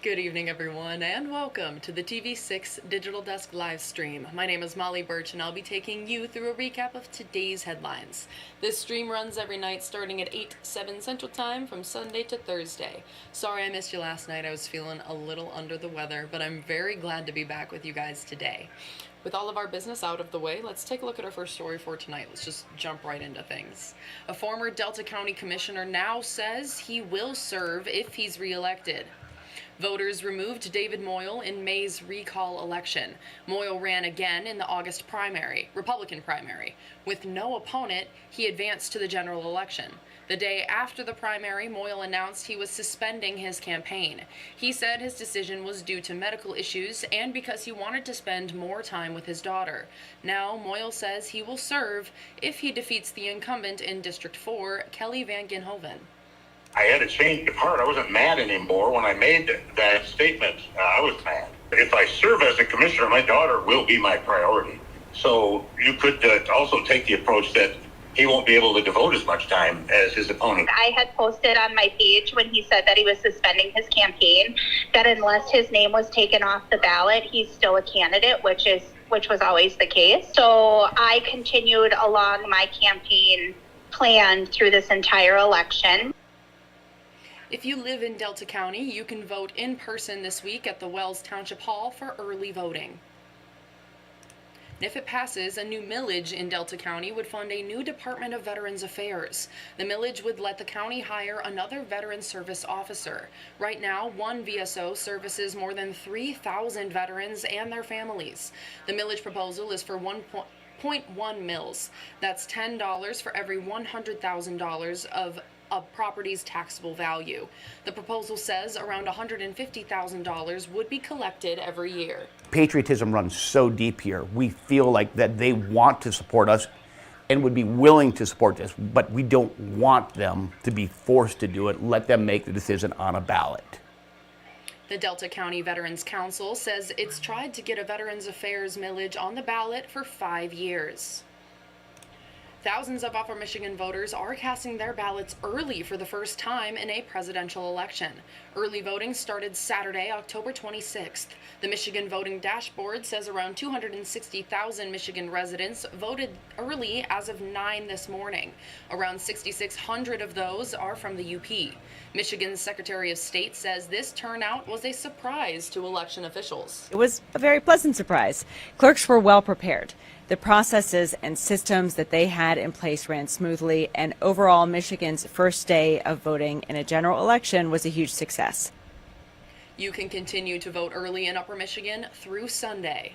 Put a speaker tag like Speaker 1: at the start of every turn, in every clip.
Speaker 1: Good evening, everyone, and welcome to the TV6 Digital Desk live stream. My name is Molly Birch, and I'll be taking you through a recap of today's headlines. This stream runs every night starting at 7 Central Time from Sunday to Thursday. Sorry I missed you last night. I was feeling a little under the weather, but I'm very glad to be back with you guys today. With all of our business out of the way, let's take a look at our first story for tonight. Let's just jump right into things. A former Delta County commissioner now says he will serve if he's reelected. Voters removed David Moyle in May's recall election. Moyle ran again in the August Republican primary. With no opponent, he advanced to the general election. The day after the primary, Moyle announced he was suspending his campaign. He said his decision was due to medical issues and because he wanted to spend more time with his daughter. Now, Moyle says he will serve if he defeats the incumbent in District 4, Kelly Van Ginhoven.
Speaker 2: I had to change the part. I wasn't mad anymore when I made that statement. I was mad. If I serve as a commissioner, my daughter will be my priority. So you could also take the approach that he won't be able to devote as much time as his opponent.
Speaker 3: I had posted on my page when he said that he was suspending his campaign that unless his name was taken off the ballot, he's still a candidate, which was always the case. So I continued along my campaign plan through this entire election.
Speaker 1: If you live in Delta County, you can vote in person this week at the Wells Township Hall for early voting. And if it passes, a new millage in Delta County would fund a new Department of Veterans Affairs. The millage would let the county hire another veteran service officer. Right now, one VSO services more than 3,000 veterans and their families. The millage proposal is for 1.1 mills. That's $10 for every $100,000 of a property's taxable value. The proposal says around $150,000 would be collected every year.
Speaker 4: Patriotism runs so deep here. We feel like that they want to support us and would be willing to support this, but we don't want them to be forced to do it. Let them make the decision on a ballot.
Speaker 1: The Delta County Veterans Council says it's tried to get a Veterans Affairs millage on the ballot for 5 years. Thousands of Upper Michigan voters are casting their ballots early for the first time in a presidential election. Early voting started Saturday, October 26th. The Michigan Voting Dashboard says around 260,000 Michigan residents voted early as of 9 this morning. Around 6,600 of those are from the UP. Michigan's Secretary of State says this turnout was a surprise to election officials.
Speaker 5: It was a very pleasant surprise. Clerks were well prepared. The processes and systems that they had in place ran smoothly, and overall, Michigan's first day of voting in a general election was a huge success.
Speaker 1: You can continue to vote early in Upper Michigan through Sunday.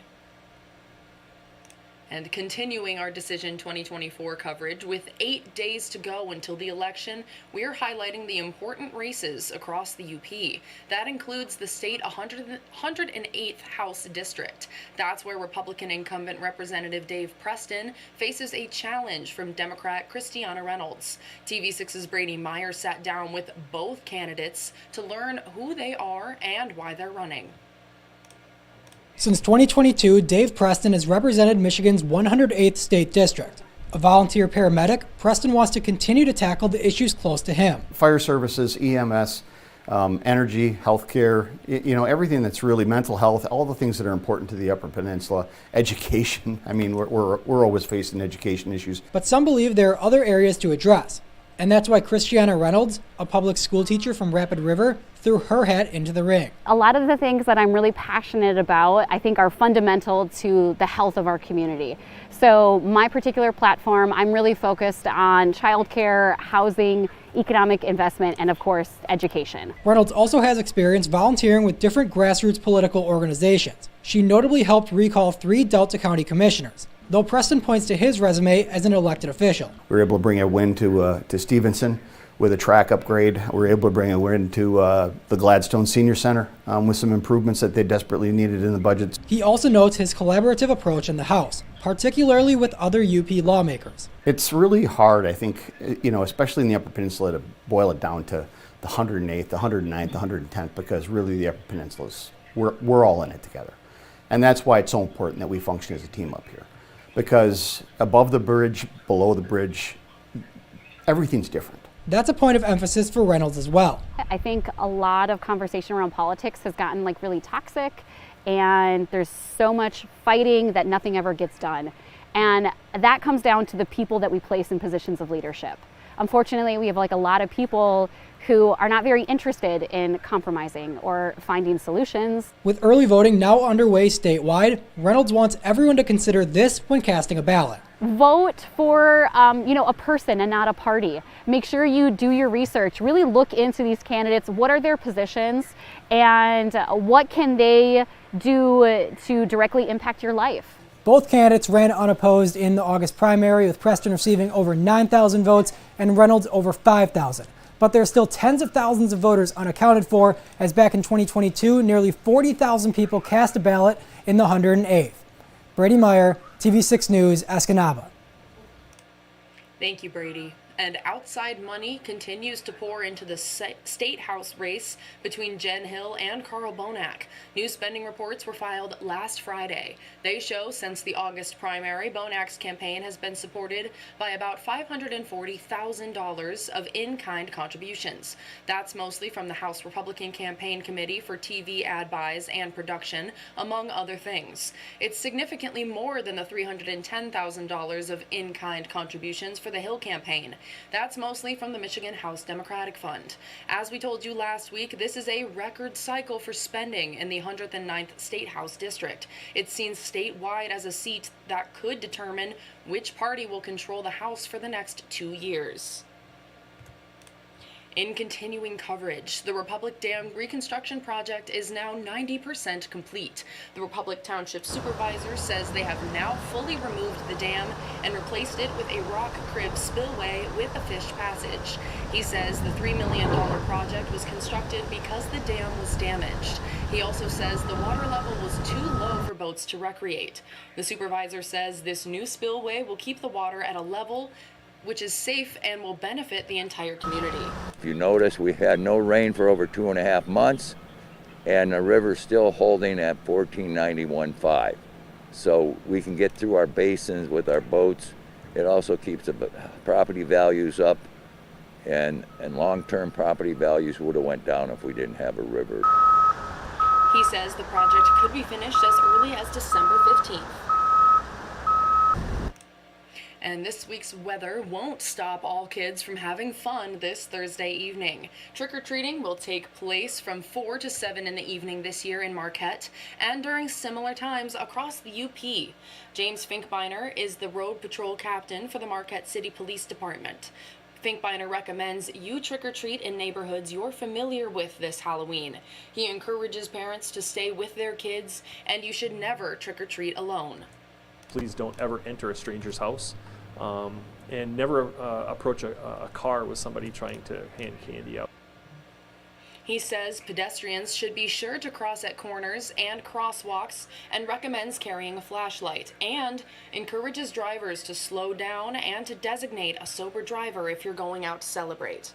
Speaker 1: And continuing our Decision 2024 coverage, with 8 days to go until the election, we're highlighting the important races across the UP. That includes the state 108th House District. That's where Republican incumbent Representative Dave Preston faces a challenge from Democrat Christiana Reynolds. TV6's Brady Meyer sat down with both candidates to learn who they are and why they're running.
Speaker 6: Since 2022, Dave Preston has represented Michigan's 108th State District. A volunteer paramedic, Preston wants to continue to tackle the issues close to him.
Speaker 7: Fire services, EMS, energy, healthcare, everything that's really mental health, all the things that are important to the Upper Peninsula, education. I mean, we're always facing education issues.
Speaker 6: But some believe there are other areas to address. And that's why Christiana Reynolds, a public school teacher from Rapid River, threw her hat into the ring.
Speaker 8: A lot of the things that I'm really passionate about, I think, are fundamental to the health of our community. So my particular platform, I'm really focused on childcare, housing, economic investment, and of course, education.
Speaker 6: Reynolds also has experience volunteering with different grassroots political organizations. She notably helped recall 3 Delta County commissioners, though Preston points to his resume as an elected official.
Speaker 7: We were able to bring a win to Stevenson with a track upgrade. We were able to bring a win to the Gladstone Senior Center with some improvements that they desperately needed in the budgets.
Speaker 6: He also notes his collaborative approach in the House, particularly with other UP lawmakers.
Speaker 7: It's really hard, I think, especially in the Upper Peninsula, to boil it down to the 108th, the 109th, the 110th, because really the Upper Peninsula we're all in it together. And that's why it's so important that we function as a team up here. Because above the bridge, below the bridge, everything's different.
Speaker 6: That's a point of emphasis for Reynolds as well.
Speaker 8: I think a lot of conversation around politics has gotten really toxic, and there's so much fighting that nothing ever gets done. And that comes down to the people that we place in positions of leadership. Unfortunately, we have a lot of people who are not very interested in compromising or finding solutions.
Speaker 6: With early voting now underway statewide, Reynolds wants everyone to consider this when casting a ballot.
Speaker 8: Vote for a person and not a party. Make sure you do your research. Really look into these candidates. What are their positions, and what can they do to directly impact your life?
Speaker 6: Both candidates ran unopposed in the August primary, with Preston receiving over 9,000 votes and Reynolds over 5,000. But there are still tens of thousands of voters unaccounted for, as back in 2022, nearly 40,000 people cast a ballot in the 108th. Brady Meyer, TV6 News, Escanaba.
Speaker 1: Thank you, Brady. And outside money continues to pour into the state house race between Jen Hill and Carl Bonac. New spending reports were filed last Friday. They show since the August primary, Bonac's campaign has been supported by about $540,000 of in-kind contributions. That's mostly from the House Republican Campaign Committee for TV ad buys and production, among other things. It's significantly more than the $310,000 of in-kind contributions for the Hill campaign. That's mostly from the Michigan House Democratic Fund. As we told you last week, this is a record cycle for spending in the 109th State House District. It's seen statewide as a seat that could determine which party will control the House for the next 2 years. In continuing coverage, the Republic Dam reconstruction project is now 90% complete. The Republic Township Supervisor says they have now fully removed the dam and replaced it with a rock crib spillway with a fish passage. He says the $3 million project was constructed because the dam was damaged. He also says the water level was too low for boats to recreate. The supervisor says this new spillway will keep the water at a level which is safe and will benefit the entire community.
Speaker 9: If you notice, we had no rain for over 2.5 months, and the river's still holding at 1491.5. So we can get through our basins with our boats. It also keeps the property values up, and long-term property values would have went down if we didn't have a river.
Speaker 1: He says the project could be finished as early as December 15th. And this week's weather won't stop all kids from having fun this Thursday evening. Trick-or-treating will take place from 4 to 7 in the evening this year in Marquette and during similar times across the UP. James Finkbeiner is the road patrol captain for the Marquette City Police Department. Finkbeiner recommends you trick-or-treat in neighborhoods you're familiar with this Halloween. He encourages parents to stay with their kids, and you should never trick-or-treat alone.
Speaker 10: Please don't ever enter a stranger's house. And never approach a car with somebody trying to hand candy out.
Speaker 1: He says pedestrians should be sure to cross at corners and crosswalks and recommends carrying a flashlight, and encourages drivers to slow down and to designate a sober driver if you're going out to celebrate.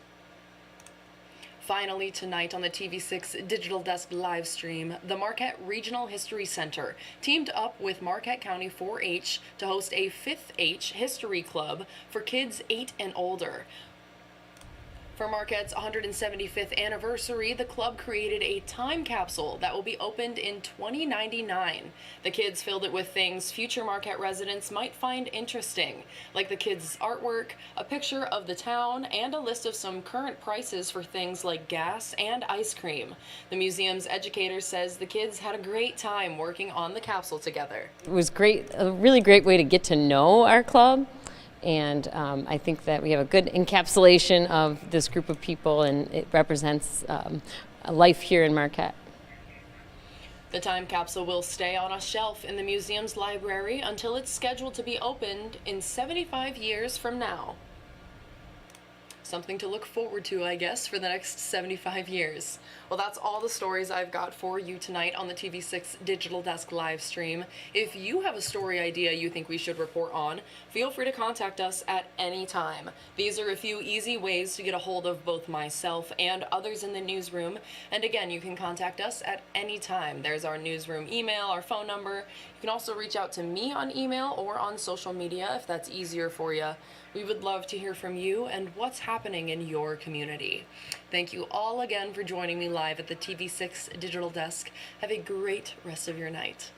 Speaker 1: Finally, tonight on the TV6 Digital Desk live stream, the Marquette Regional History Center teamed up with Marquette County 4-H to host a 5th H History Club for kids 8 and older. For Marquette's 175th anniversary, the club created a time capsule that will be opened in 2099. The kids filled it with things future Marquette residents might find interesting, like the kids' artwork, a picture of the town, and a list of some current prices for things like gas and ice cream. The museum's educator says the kids had a great time working on the capsule together.
Speaker 11: It was great, a really great way to get to know our club. And I think that we have a good encapsulation of this group of people, and it represents a life here in Marquette.
Speaker 1: The time capsule will stay on a shelf in the museum's library until it's scheduled to be opened in 75 years from now. Something to look forward to, I guess, for the next 75 years. Well, that's all the stories I've got for you tonight on the TV6 Digital Desk live stream. If you have a story idea you think we should report on, feel free to contact us at any time. These are a few easy ways to get a hold of both myself and others in the newsroom. And again, you can contact us at any time. There's our newsroom email, our phone number. You can also reach out to me on email or on social media if that's easier for you. We would love to hear from you and what's happening in your community. Thank you all again for joining me live at the TV6 Digital Desk. Have a great rest of your night.